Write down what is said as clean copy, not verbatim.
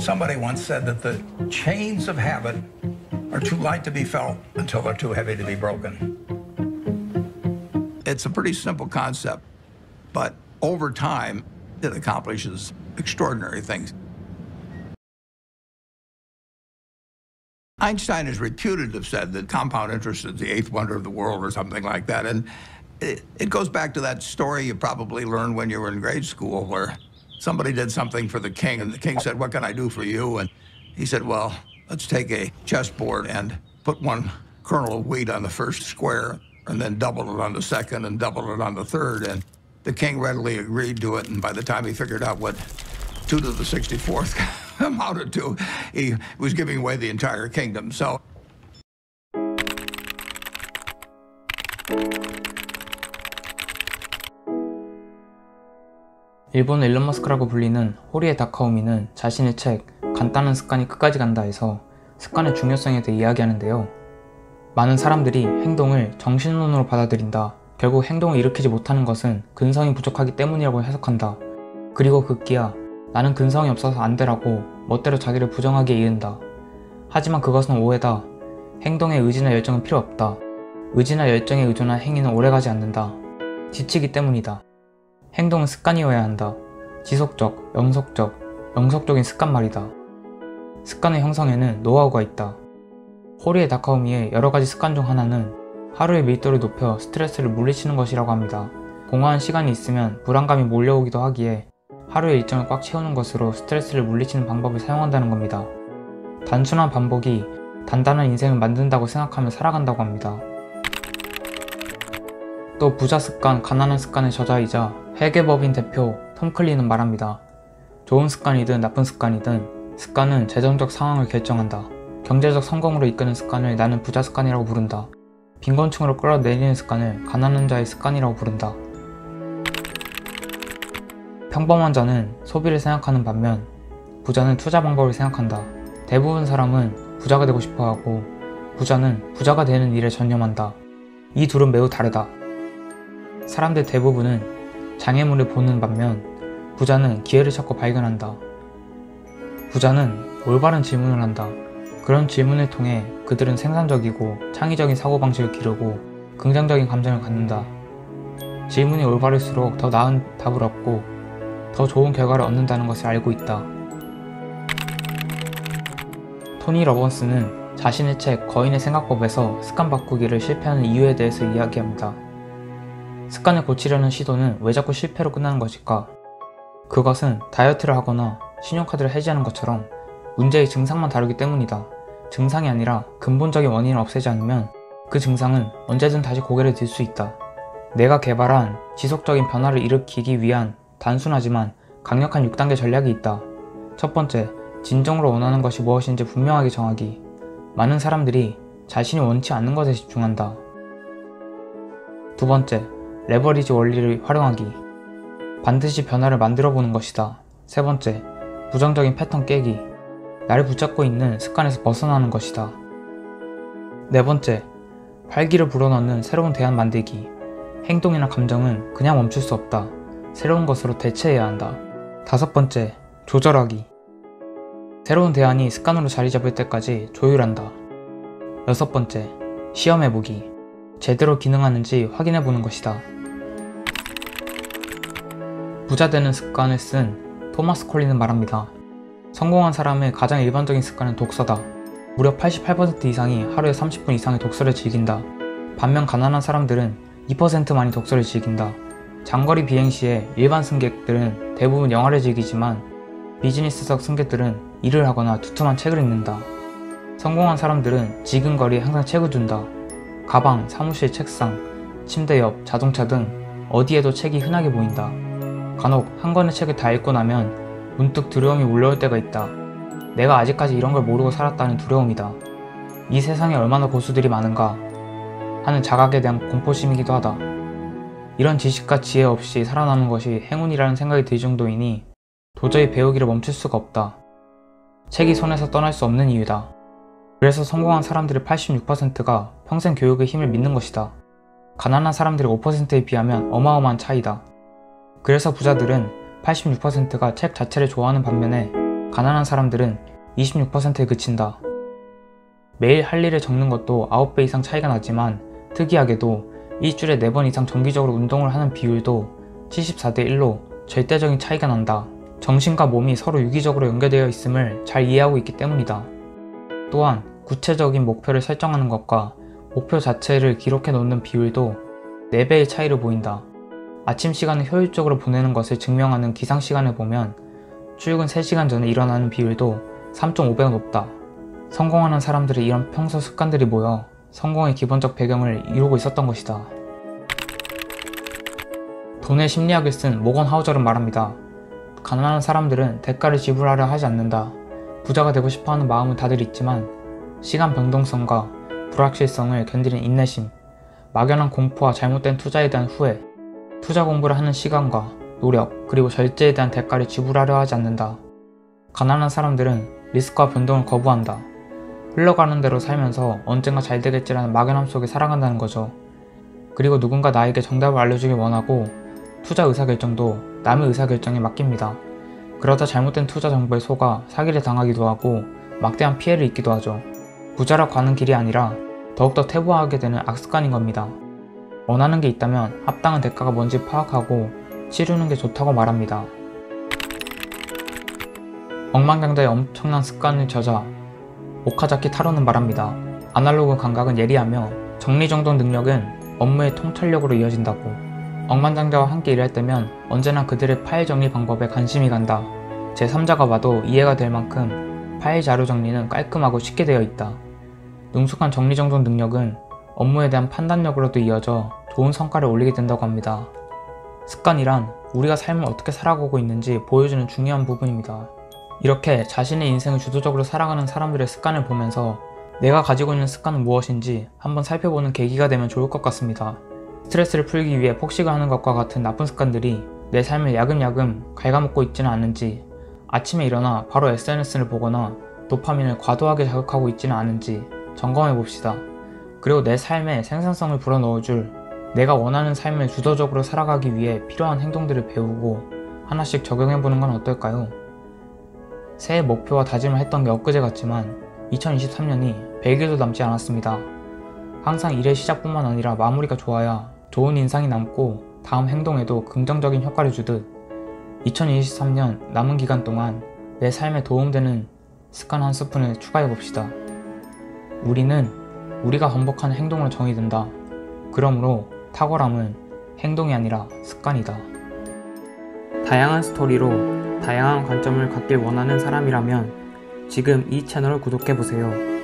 somebody once said that the chains of habit are too light to be felt until they're too heavy to be broken. It's a pretty simple concept, but over time, it accomplishes extraordinary things. Einstein is reputed to have said that compound interest is the eighth wonder of the world or something like that. And it goes back to that story you probably learned when you were in grade school where somebody did something for the king and the king said, "What can I do for you?" And he said, "Well, let's take a chessboard and put one kernel of wheat on the first square and then double it on the second and double it on the third." And the king readily agreed to it. And by the time he figured out what 2 to the 64th amounted to, he was giving away the entire kingdom. So 일본의 일론 머스크라고 불리는 호리에 다카오미는 자신의 책 간단한 습관이 끝까지 간다에서 습관의 중요성에 대해 이야기하는데요. 많은 사람들이 행동을 정신론으로 받아들인다. 결국 행동을 일으키지 못하는 것은 근성이 부족하기 때문이라고 해석한다. 그리고 급기야 나는 근성이 없어서 안 되라고 멋대로 자기를 부정하기에 이른다. 하지만 그것은 오해다. 행동에 의지나 열정은 필요 없다. 의지나 열정에 의존한 행위는 오래가지 않는다. 지치기 때문이다. 행동은 습관이어야 한다. 지속적, 영속적인 습관 말이다. 습관의 형성에는 노하우가 있다. 호리에 다카오미의 여러가지 습관 중 하나는 하루의 밀도를 높여 스트레스를 물리치는 것이라고 합니다. 공허한 시간이 있으면 불안감이 몰려오기도 하기에 하루의 일정을 꽉 채우는 것으로 스트레스를 물리치는 방법을 사용한다는 겁니다. 단순한 반복이 단단한 인생을 만든다고 생각하며 살아간다고 합니다. 또 부자 습관, 가난한 습관의 저자이자 회계법인 대표 톰 클리는 말합니다. 좋은 습관이든 나쁜 습관이든 습관은 재정적 상황을 결정한다. 경제적 성공으로 이끄는 습관을 나는 부자 습관이라고 부른다. 빈곤층으로 끌어내리는 습관을 가난한 자의 습관이라고 부른다. 평범한 자는 소비를 생각하는 반면 부자는 투자 방법을 생각한다. 대부분 사람은 부자가 되고 싶어하고 부자는 부자가 되는 일에 전념한다. 이 둘은 매우 다르다. 사람들 대부분은 장애물을 보는 반면 부자는 기회를 찾고 발견한다. 부자는 올바른 질문을 한다. 그런 질문을 통해 그들은 생산적이고 창의적인 사고방식을 기르고 긍정적인 감정을 갖는다. 질문이 올바를수록 더 나은 답을 얻고 더 좋은 결과를 얻는다는 것을 알고 있다. 토니 러번스는 자신의 책 거인의 생각법에서 습관 바꾸기를 실패하는 이유에 대해서 이야기합니다. 습관을 고치려는 시도는 왜 자꾸 실패로 끝나는 것일까? 그것은 다이어트를 하거나 신용카드를 해지하는 것처럼 문제의 증상만 다르기 때문이다. 증상이 아니라 근본적인 원인을 없애지 않으면 그 증상은 언제든 다시 고개를 들 수 있다. 내가 개발한 지속적인 변화를 일으키기 위한 단순하지만 강력한 6단계 전략이 있다. 첫 번째, 진정으로 원하는 것이 무엇인지 분명하게 정하기. 많은 사람들이 자신이 원치 않는 것에 집중한다. 두 번째, 레버리지 원리를 활용하기. 반드시 변화를 만들어 보는 것이다. 세 번째, 부정적인 패턴 깨기. 나를 붙잡고 있는 습관에서 벗어나는 것이다. 네 번째, 활기를 불어넣는 새로운 대안 만들기. 행동이나 감정은 그냥 멈출 수 없다. 새로운 것으로 대체해야 한다. 다섯 번째, 조절하기. 새로운 대안이 습관으로 자리 잡을 때까지 조율한다. 여섯 번째, 시험해보기. 제대로 기능하는지 확인해보는 것이다. 부자 되는 습관을 쓴 토마스 콜린은 말합니다. 성공한 사람의 가장 일반적인 습관은 독서다. 무려 88% 이상이 하루에 30분 이상의 독서를 즐긴다. 반면 가난한 사람들은 2%만이 독서를 즐긴다. 장거리 비행 시에 일반 승객들은 대부분 영화를 즐기지만 비즈니스석 승객들은 일을 하거나 두툼한 책을 읽는다. 성공한 사람들은 지근거리에 항상 책을 둔다. 가방, 사무실 책상, 침대 옆, 자동차 등 어디에도 책이 흔하게 보인다. 간혹 한 권의 책을 다 읽고 나면 문득 두려움이 몰려올 때가 있다. 내가 아직까지 이런 걸 모르고 살았다는 두려움이다. 이 세상에 얼마나 고수들이 많은가 하는 자각에 대한 공포심이기도 하다. 이런 지식과 지혜 없이 살아남은 것이 행운이라는 생각이 들 정도이니 도저히 배우기를 멈출 수가 없다. 책이 손에서 떠날 수 없는 이유다. 그래서 성공한 사람들의 86%가 평생 교육의 힘을 믿는 것이다. 가난한 사람들의 5%에 비하면 어마어마한 차이다. 그래서 부자들은 86%가 책 자체를 좋아하는 반면에 가난한 사람들은 26%에 그친다. 매일 할 일을 적는 것도 9배 이상 차이가 나지만 특이하게도 일주일에 4번 이상 정기적으로 운동을 하는 비율도 74대 1로 절대적인 차이가 난다. 정신과 몸이 서로 유기적으로 연결되어 있음을 잘 이해하고 있기 때문이다. 또한 구체적인 목표를 설정하는 것과 목표 자체를 기록해 놓는 비율도 4배의 차이를 보인다. 아침 시간을 효율적으로 보내는 것을 증명하는 기상 시간을 보면 출근 3시간 전에 일어나는 비율도 3.5배가 높다. 성공하는 사람들의 이런 평소 습관들이 모여 성공의 기본적 배경을 이루고 있었던 것이다. 돈의 심리학을 쓴 모건 하우저는 말합니다. 가난한 사람들은 대가를 지불하려 하지 않는다. 부자가 되고 싶어하는 마음은 다들 있지만 시간 변동성과 불확실성을 견디는 인내심, 막연한 공포와 잘못된 투자에 대한 후회, 투자 공부를 하는 시간과 노력, 그리고 절제에 대한 대가를 지불하려 하지 않는다. 가난한 사람들은 리스크와 변동을 거부한다. 흘러가는 대로 살면서 언젠가 잘 되겠지라는 막연함 속에 살아간다는 거죠. 그리고 누군가 나에게 정답을 알려주길 원하고 투자 의사결정도 남의 의사결정에 맡깁니다. 그러다 잘못된 투자 정보에 속아 사기를 당하기도 하고 막대한 피해를 입기도 하죠. 부자라고 하는 길이 아니라 더욱더 퇴보하게 되는 악습관인 겁니다. 원하는 게 있다면 합당한 대가가 뭔지 파악하고 치르는 게 좋다고 말합니다. 억만장자의 엄청난 습관을 저자 오카자키 타로는 말합니다. 아날로그 감각은 예리하며 정리정돈 능력은 업무의 통찰력으로 이어진다고. 억만장자와 함께 일할 때면 언제나 그들의 파일 정리 방법에 관심이 간다. 제3자가 봐도 이해가 될 만큼 파일 자료 정리는 깔끔하고 쉽게 되어 있다. 능숙한 정리정돈 능력은 업무에 대한 판단력으로도 이어져 좋은 성과를 올리게 된다고 합니다. 습관이란 우리가 삶을 어떻게 살아가고 있는지 보여주는 중요한 부분입니다. 이렇게 자신의 인생을 주도적으로 살아가는 사람들의 습관을 보면서 내가 가지고 있는 습관은 무엇인지 한번 살펴보는 계기가 되면 좋을 것 같습니다. 스트레스를 풀기 위해 폭식을 하는 것과 같은 나쁜 습관들이 내 삶을 야금야금 갉아먹고 있지는 않은지, 아침에 일어나 바로 SNS를 보거나 도파민을 과도하게 자극하고 있지는 않은지 점검해 봅시다. 그리고 내 삶에 생산성을 불어넣어줄 내가 원하는 삶을 주도적으로 살아가기 위해 필요한 행동들을 배우고 하나씩 적용해보는 건 어떨까요? 새해 목표와 다짐을 했던 게 엊그제 같지만 2023년이 100일도 남지 않았습니다. 항상 일의 시작뿐만 아니라 마무리가 좋아야 좋은 인상이 남고 다음 행동에도 긍정적인 효과를 주듯 2023년 남은 기간 동안 내 삶에 도움되는 습관 한 스푼을 추가해봅시다. 우리는 우리가 반복하는 행동으로 정의된다. 그러므로 탁월함은 행동이 아니라 습관이다. 다양한 스토리로 다양한 관점을 갖길 원하는 사람이라면 지금 이 채널을 구독해보세요.